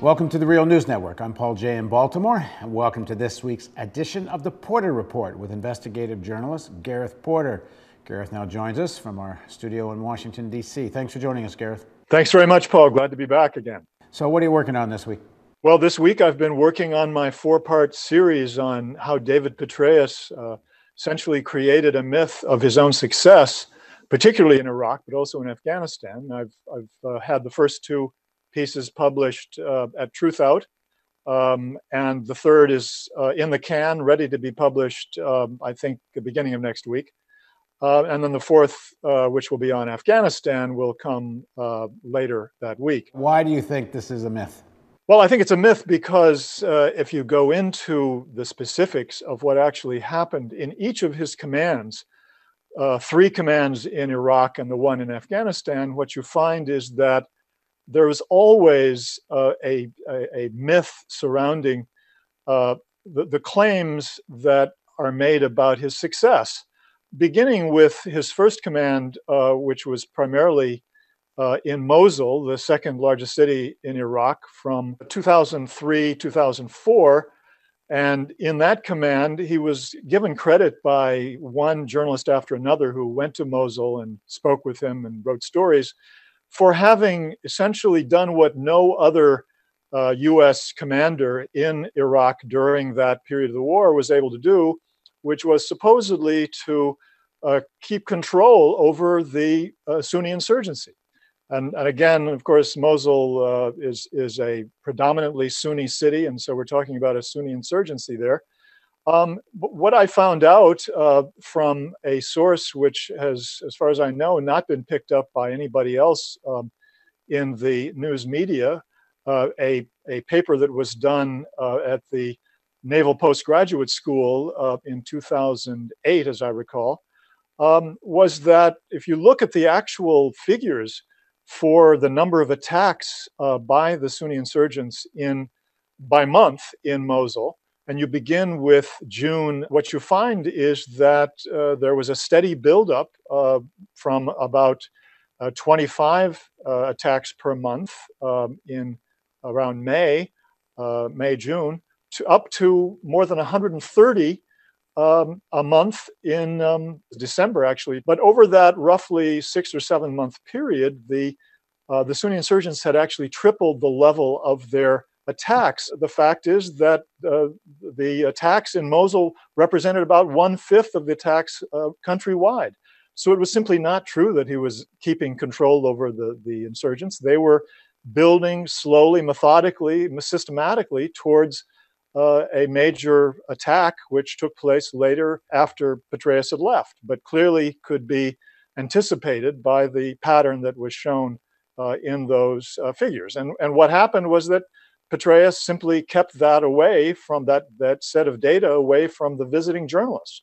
Welcome to the Real News Network. I'm Paul Jay in Baltimore, and welcome to this week's edition of the Porter Report with investigative journalist Gareth Porter. Gareth now joins us from our studio in Washington, D.C. Thanks for joining us, Gareth. Thanks very much, Paul. Glad to be back again. So what are you working on this week? Well, this week I've been working on my four-part series on how David Petraeus essentially created a myth of his own success, particularly in Iraq, but also in Afghanistan. I've had the first two pieces published at Truth Out, and the third is in the can, ready to be published, I think, the beginning of next week. And then the fourth, which will be on Afghanistan, will come later that week. Why do you think this is a myth? Well, I think it's a myth because if you go into the specifics of what actually happened in each of his commands, three commands in Iraq and the one in Afghanistan, what you find is that there is always a myth surrounding the claims that are made about his success, beginning with his first command, which was primarily in Mosul, the second largest city in Iraq, from 2003, 2004. And in that command, he was given credit by one journalist after another who went to Mosul and spoke with him and wrote stories for having essentially done what no other US commander in Iraq during that period of the war was able to do, which was supposedly to keep control over the Sunni insurgency. And again, of course, Mosul is a predominantly Sunni city, and so we're talking about a Sunni insurgency there. What I found out from a source which has, as far as I know, not been picked up by anybody else in the news media, a paper that was done at the Naval Postgraduate School in 2008, as I recall, was that if you look at the actual figures for the number of attacks by the Sunni insurgents by month in Mosul, and you begin with June, what you find is that there was a steady buildup from about 25 attacks per month in around May, June, to up to more than 130 a month in December, actually. But over that roughly 6 or 7 month period, the Sunni insurgents had actually tripled the level of their attacks. The fact is that the attacks in Mosul represented about 1/5 of the attacks countrywide. So it was simply not true that he was keeping control over the insurgents. They were building slowly, methodically, systematically towards a major attack, which took place later after Petraeus had left, but clearly could be anticipated by the pattern that was shown in those figures. And what happened was that Petraeus simply kept that away from that set of data away from the visiting journalists.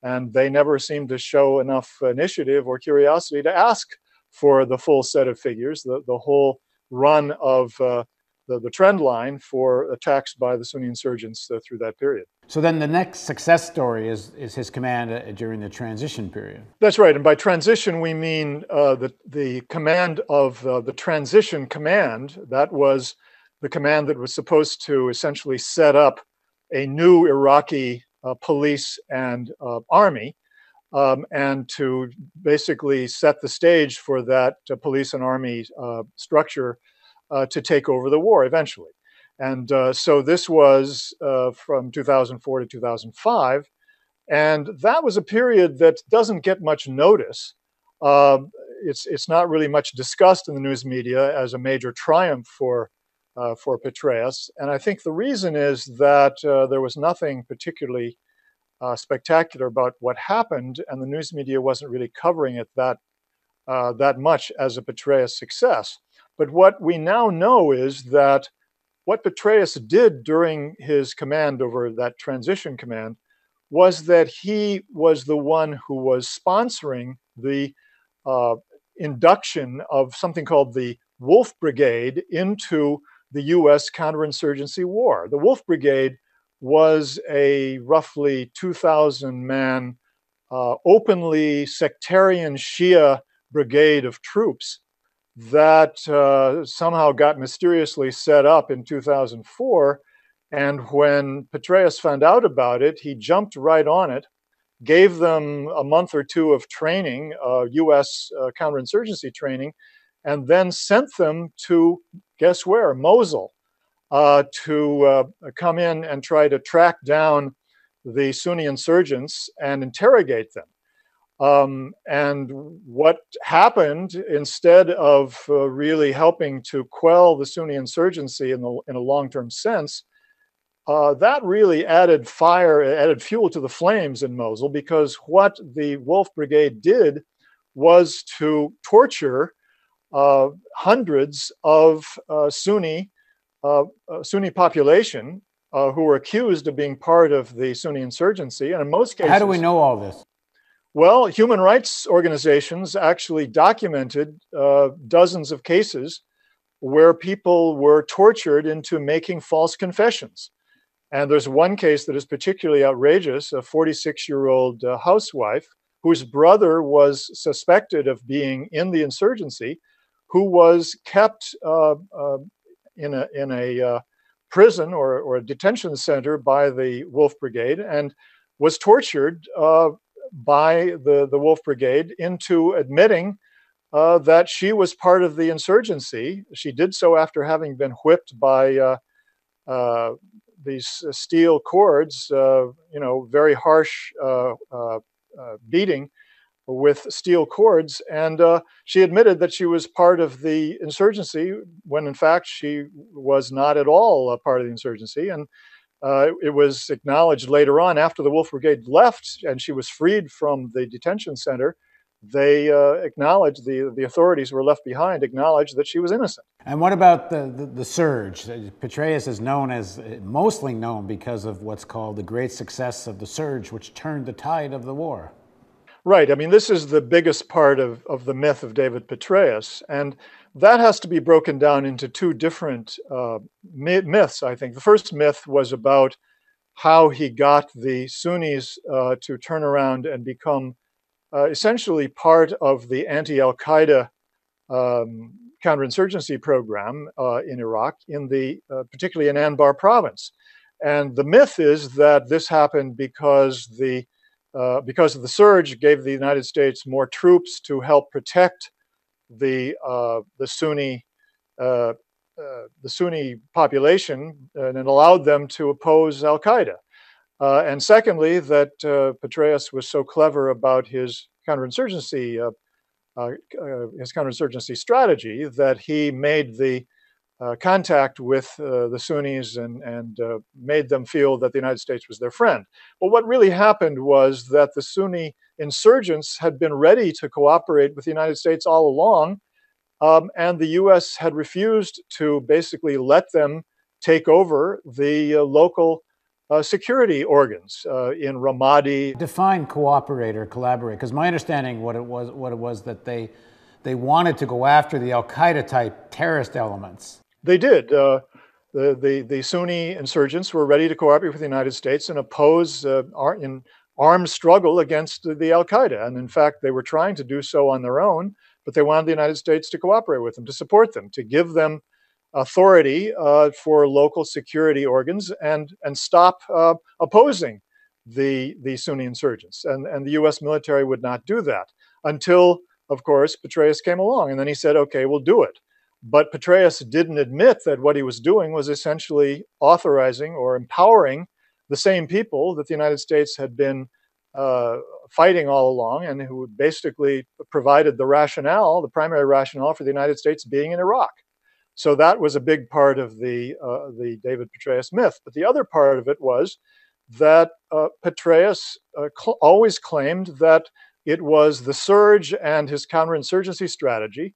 And they never seemed to show enough initiative or curiosity to ask for the full set of figures, the whole run of the trend line for attacks by the Sunni insurgents through that period. So then the next success story is his command during the transition period. That's right. And by transition, we mean the command of the transition command. That was the command that was supposed to essentially set up a new Iraqi police and army, and to basically set the stage for that police and army structure to take over the war eventually. And so this was from 2004 to 2005. And that was a period that doesn't get much notice. It's not really much discussed in the news media as a major triumph for Petraeus. And I think the reason is that there was nothing particularly spectacular about what happened, and the news media wasn't really covering it that much as a Petraeus success. But what we now know is that what Petraeus did during his command over that transition command was that he was the one who was sponsoring the induction of something called the Wolf Brigade into the US counterinsurgency war. The Wolf Brigade was a roughly 2,000-man openly sectarian Shia brigade of troops that somehow got mysteriously set up in 2004. And when Petraeus found out about it, he jumped right on it, gave them a month or two of training, US counterinsurgency training, and then sent them to, guess where, Mosul, to come in and try to track down the Sunni insurgents and interrogate them. And what happened, instead of really helping to quell the Sunni insurgency in a long-term sense, that really added fuel to the flames in Mosul, because what the Wolf Brigade did was to torture hundreds of Sunni population who were accused of being part of the Sunni insurgency, and in most cases. How do we know all this? Well, human rights organizations actually documented dozens of cases where people were tortured into making false confessions. And there's one case that is particularly outrageous, a 46-year-old housewife whose brother was suspected of being in the insurgency, who was kept in a prison or a detention center by the Wolf Brigade, and was tortured by the Wolf Brigade into admitting that she was part of the insurgency. She did so after having been whipped by these steel cords, very harsh beating with steel cords. And she admitted that she was part of the insurgency when in fact she was not at all a part of the insurgency. And it was acknowledged later on, after the Wolf Brigade left and she was freed from the detention center, they acknowledged, the authorities who were left behind acknowledged that she was innocent. And what about the surge? Petraeus is mostly known because of what's called the great success of the surge, which turned the tide of the war. Right. I mean, this is the biggest part of the myth of David Petraeus. And that has to be broken down into two different myths, I think. The first myth was about how he got the Sunnis to turn around and become essentially part of the anti-Al-Qaeda counterinsurgency program in Iraq, particularly in Anbar province. And the myth is that this happened because of the surge gave the United States more troops to help protect the Sunni population, and it allowed them to oppose Al-Qaeda. And secondly, that Petraeus was so clever about his counterinsurgency strategy that he made the contact with the Sunnis and made them feel that the United States was their friend. But what really happened was that the Sunni insurgents had been ready to cooperate with the United States all along, and the US had refused to basically let them take over the local security organs in Ramadi. Define cooperate or collaborate, because my understanding what it was that they wanted to go after the Al-Qaeda type terrorist elements. They did. The Sunni insurgents were ready to cooperate with the United States and oppose in armed struggle against the Al-Qaeda. And in fact, they were trying to do so on their own, but they wanted the United States to cooperate with them, to support them, to give them authority for local security organs and stop opposing the Sunni insurgents. And the US military would not do that until, of course, Petraeus came along. And then he said, okay, we'll do it. But Petraeus didn't admit that what he was doing was essentially authorizing or empowering the same people that the United States had been fighting all along, and who basically provided the primary rationale for the United States being in Iraq. So that was a big part of the David Petraeus myth. But the other part of it was that Petraeus always claimed that it was the surge and his counterinsurgency strategy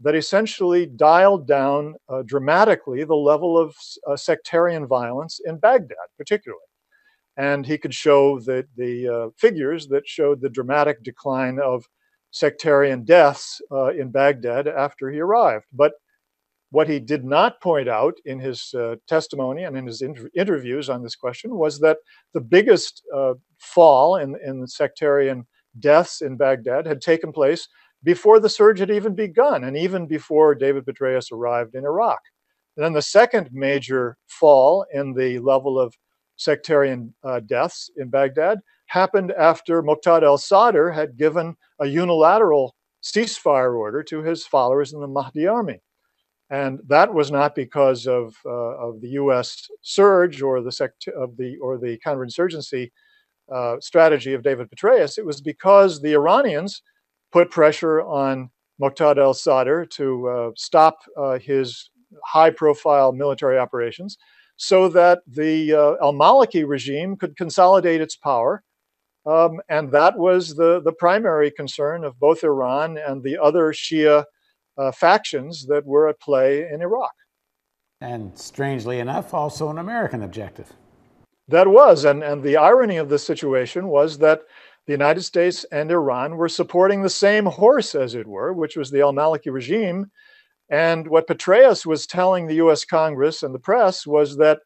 that essentially dialed down dramatically the level of sectarian violence in Baghdad, particularly. And he could show the figures that showed the dramatic decline of sectarian deaths in Baghdad after he arrived. But what he did not point out in his testimony and in his interviews on this question was that the biggest fall in the sectarian deaths in Baghdad had taken place before the surge had even begun, and even before David Petraeus arrived in Iraq. And then the second major fall in the level of sectarian deaths in Baghdad happened after Muqtada al-Sadr had given a unilateral ceasefire order to his followers in the Mahdi army. And that was not because of the U.S. surge or the counterinsurgency strategy of David Petraeus. It was because the Iranians put pressure on Muqtada al-Sadr to stop his high-profile military operations, so that the al-Maliki regime could consolidate its power. And that was the primary concern of both Iran and the other Shia factions that were at play in Iraq. And strangely enough, also an American objective. That was, and the irony of this situation was that the United States and Iran were supporting the same horse, as it were, which was the al-Maliki regime. And what Petraeus was telling the US Congress and the press was that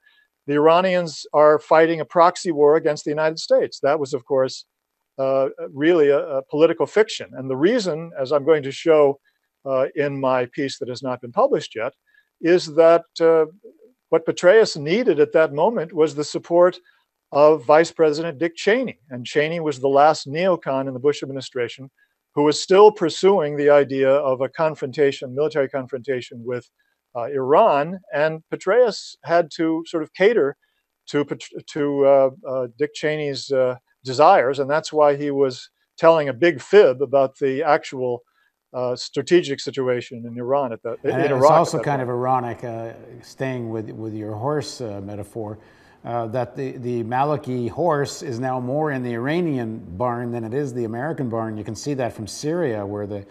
the Iranians are fighting a proxy war against the United States. That was, of course, really a political fiction. And the reason, as I'm going to show in my piece that has not been published yet, is that what Petraeus needed at that moment was the support of Vice President Dick Cheney. And Cheney was the last neocon in the Bush administration who was still pursuing the idea of a confrontation, military confrontation with Iran. And Petraeus had to sort of cater to Dick Cheney's desires. And that's why he was telling a big fib about the actual strategic situation in Iran at that. And it's also kind of ironic, staying with your horse metaphor, that the Maliki horse is now more in the Iranian barn than it is the American barn. You can see that from Syria, where the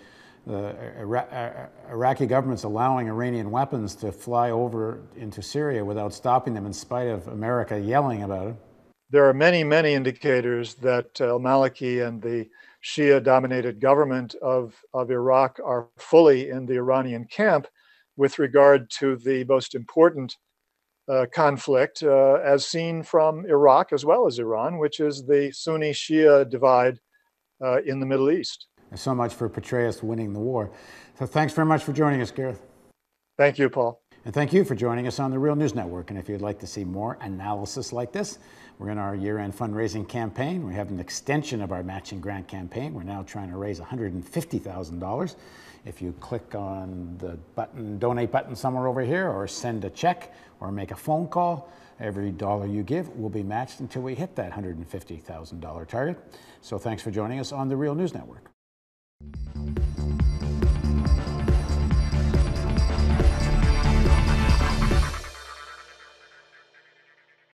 Iraqi government's allowing Iranian weapons to fly over into Syria without stopping them, in spite of America yelling about it. There are many, many indicators that al-Maliki and the Shia-dominated government of Iraq are fully in the Iranian camp with regard to the most important conflict, as seen from Iraq as well as Iran, which is the Sunni-Shia divide in the Middle East. And so much for Petraeus winning the war. So thanks very much for joining us, Gareth. Thank you, Paul. And thank you for joining us on the Real News Network. And if you'd like to see more analysis like this, we're in our year-end fundraising campaign. We have an extension of our matching grant campaign. We're now trying to raise $150,000. If you click on the button, donate button somewhere over here, or send a check, or make a phone call, every dollar you give will be matched until we hit that $150,000 target. So thanks for joining us on the Real News Network.